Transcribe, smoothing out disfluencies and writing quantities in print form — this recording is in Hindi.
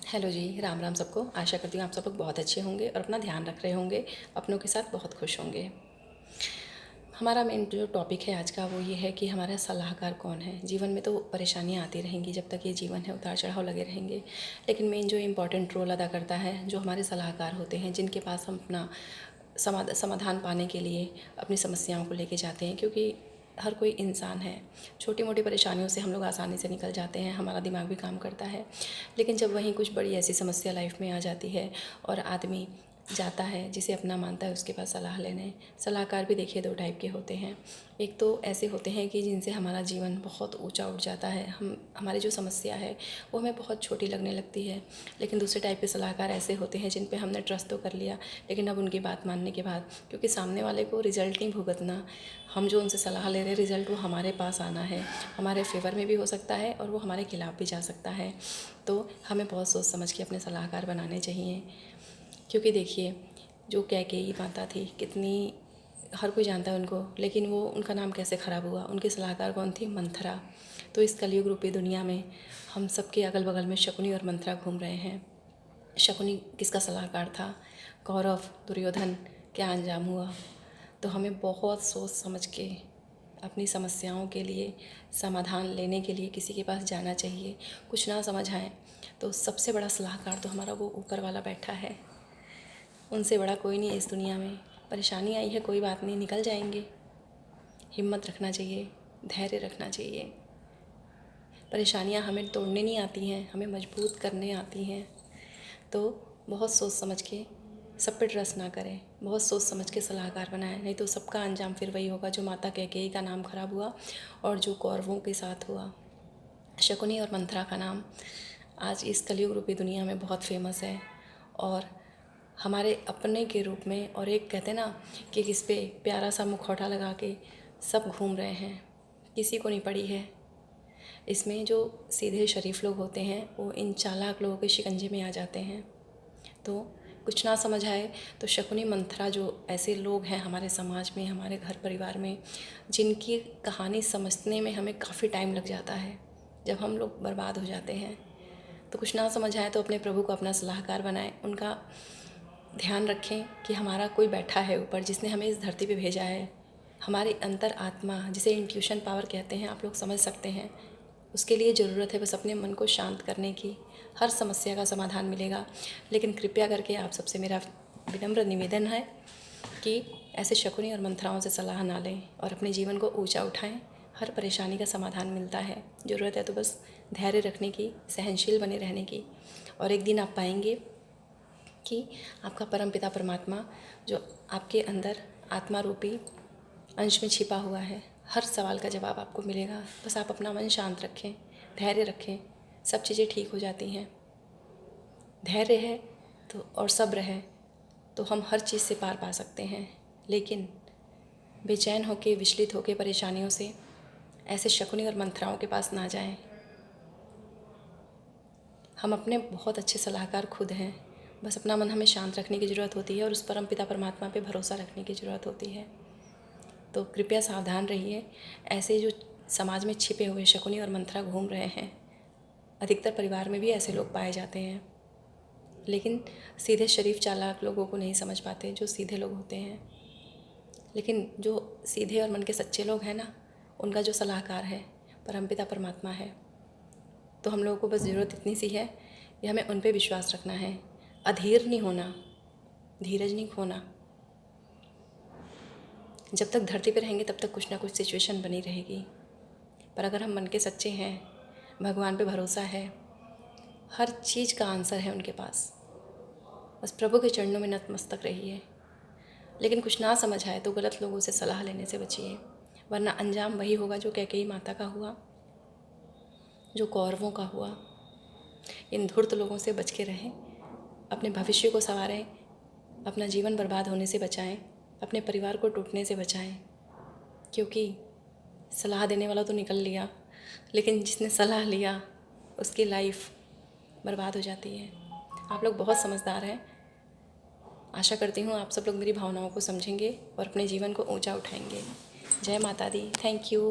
हेलो जी, राम राम सबको। आशा करती हूँ आप सब लोग बहुत अच्छे होंगे और अपना ध्यान रख रहे होंगे, अपनों के साथ बहुत खुश होंगे। हमारा मेन जो टॉपिक है आज का वो ये है कि हमारा सलाहकार कौन है। जीवन में तो परेशानियाँ आती रहेंगी, जब तक ये जीवन है उतार चढ़ाव लगे रहेंगे, लेकिन मेन जो इम्पोर्टेंट रोल अदा करता है जो हमारे सलाहकार होते हैं, जिनके पास हम अपना समाधान पाने के लिए अपनी समस्याओं को लेके जाते हैं। क्योंकि हर कोई इंसान है, छोटी मोटी परेशानियों से हम लोग आसानी से निकल जाते हैं, हमारा दिमाग भी काम करता है। लेकिन जब वहीं कुछ बड़ी ऐसी समस्या लाइफ में आ जाती है और आदमी जाता है जिसे अपना मानता है उसके पास सलाह लेने। सलाहकार भी देखिए दो टाइप के होते हैं। एक तो ऐसे होते हैं कि जिनसे हमारा जीवन बहुत ऊंचा उठ जाता है, हम हमारी जो समस्या है वो हमें बहुत छोटी लगने लगती है। लेकिन दूसरे टाइप के सलाहकार ऐसे होते हैं जिन पे हमने ट्रस्ट तो कर लिया, लेकिन अब उनकी बात मानने के बाद, क्योंकि सामने वाले को रिज़ल्ट नहीं भुगतना, हम जो उनसे सलाह ले रहे हैं रिज़ल्ट वो हमारे पास आना है, हमारे फेवर में भी हो सकता है और वो हमारे खिलाफ भी जा सकता है। तो हमें बहुत सोच समझ के अपने सलाहकार बनाने चाहिए। क्योंकि देखिए, जो कैकेयी माता थी, कितनी हर कोई जानता है उनको, लेकिन वो उनका नाम कैसे ख़राब हुआ? उनकी सलाहकार कौन थी? मंथरा। तो इस कलयुग रूपी दुनिया में हम सबके अगल बगल में शकुनी और मंथरा घूम रहे हैं। शकुनी किसका सलाहकार था? कौरव, दुर्योधन। क्या अंजाम हुआ? तो हमें बहुत सोच समझ के अपनी समस्याओं के लिए समाधान लेने के लिए किसी के पास जाना चाहिए। कुछ ना समझ आए तो सबसे बड़ा सलाहकार तो हमारा वो ऊपर वाला बैठा है, उनसे बड़ा कोई नहीं है इस दुनिया में। परेशानी आई है, कोई बात नहीं, निकल जाएंगे। हिम्मत रखना चाहिए, धैर्य रखना चाहिए। परेशानियाँ हमें तोड़ने नहीं आती हैं, हमें मजबूत करने आती हैं। तो बहुत सोच समझ के सब पे ट्रस्ट ना करें, बहुत सोच समझ के सलाहकार बनाएं, नहीं तो सबका अंजाम फिर वही होगा जो माता कैकेयी का नाम खराब हुआ और जो कौरवों के साथ हुआ। शकुनी और मंथरा का नाम आज इस कलयुग रूपी दुनिया में बहुत फेमस है और हमारे अपने के रूप में। और एक कहते ना कि किस पे प्यारा सा मुखौटा लगा के सब घूम रहे हैं, किसी को नहीं पड़ी है। इसमें जो सीधे शरीफ लोग होते हैं वो इन चालाक लोगों के शिकंजे में आ जाते हैं। तो कुछ ना समझ आए तो शकुनी मंथरा जो ऐसे लोग हैं हमारे समाज में, हमारे घर परिवार में, जिनकी कहानी समझने में हमें काफ़ी टाइम लग जाता है, जब हम लोग बर्बाद हो जाते हैं। तो कुछ ना समझ आए तो अपने प्रभु को अपना सलाहकार बनाएं, उनका ध्यान रखें कि हमारा कोई बैठा है ऊपर जिसने हमें इस धरती पे भेजा है। हमारी अंतर आत्मा, जिसे इंट्यूशन पावर कहते हैं, आप लोग समझ सकते हैं। उसके लिए ज़रूरत है बस अपने मन को शांत करने की। हर समस्या का समाधान मिलेगा। लेकिन कृपया करके आप सबसे मेरा विनम्र निवेदन है कि ऐसे शकुनी और मंथराओं से सलाह ना लें और अपने जीवन को ऊंचा उठाएं। हर परेशानी का समाधान मिलता है। ज़रूरत है तो बस धैर्य रखने की, सहनशील बने रहने की। और एक दिन आप पाएंगे कि आपका परमपिता परमात्मा जो आपके अंदर आत्मा रूपी अंश में छिपा हुआ है, हर सवाल का जवाब आपको मिलेगा। बस आप अपना मन शांत रखें, धैर्य रखें, सब चीज़ें ठीक हो जाती हैं। धैर्य है तो और सब्र है तो हम हर चीज़ से पार पा सकते हैं। लेकिन बेचैन होके, विचलित होके परेशानियों से ऐसे शकुनी और मंथराओं के पास ना जाएं। हम अपने बहुत अच्छे सलाहकार खुद हैं, बस अपना मन हमें शांत रखने की ज़रूरत होती है और उस परम पिता परमात्मा पे भरोसा रखने की ज़रूरत होती है। तो कृपया सावधान रहिए। ऐसे जो समाज में छिपे हुए शकुनी और मंथरा घूम रहे हैं, अधिकतर परिवार में भी ऐसे लोग पाए जाते हैं, लेकिन सीधे शरीफ चालाक लोगों को नहीं समझ पाते, जो सीधे लोग होते हैं। लेकिन जो सीधे और मन के सच्चे लोग हैं ना, उनका जो सलाहकार है परमपिता परमात्मा है। तो हम लोगों को बस ज़रूरत इतनी सी है कि हमें उन पे विश्वास रखना है, अधीर नहीं होना, धीरज नहीं खोना। जब तक धरती पे रहेंगे तब तक कुछ ना कुछ सिचुएशन बनी रहेगी, पर अगर हम मन के सच्चे हैं, भगवान पे भरोसा है, हर चीज़ का आंसर है उनके पास। बस प्रभु के चरणों में नतमस्तक रहिए। लेकिन कुछ ना समझ आए तो गलत लोगों से सलाह लेने से बचिए, वरना अंजाम वही होगा जो कैकेयी माता का हुआ, जो कौरवों का हुआ। इन धूर्त लोगों से बच के रहें, अपने भविष्य को संवारें, अपना जीवन बर्बाद होने से बचाएं, अपने परिवार को टूटने से बचाएं। क्योंकि सलाह देने वाला तो निकल लिया, लेकिन जिसने सलाह लिया उसकी लाइफ बर्बाद हो जाती है। आप लोग बहुत समझदार हैं। आशा करती हूँ आप सब लोग मेरी भावनाओं को समझेंगे और अपने जीवन को ऊंचा उठाएंगे। जय माता दी। Thank you.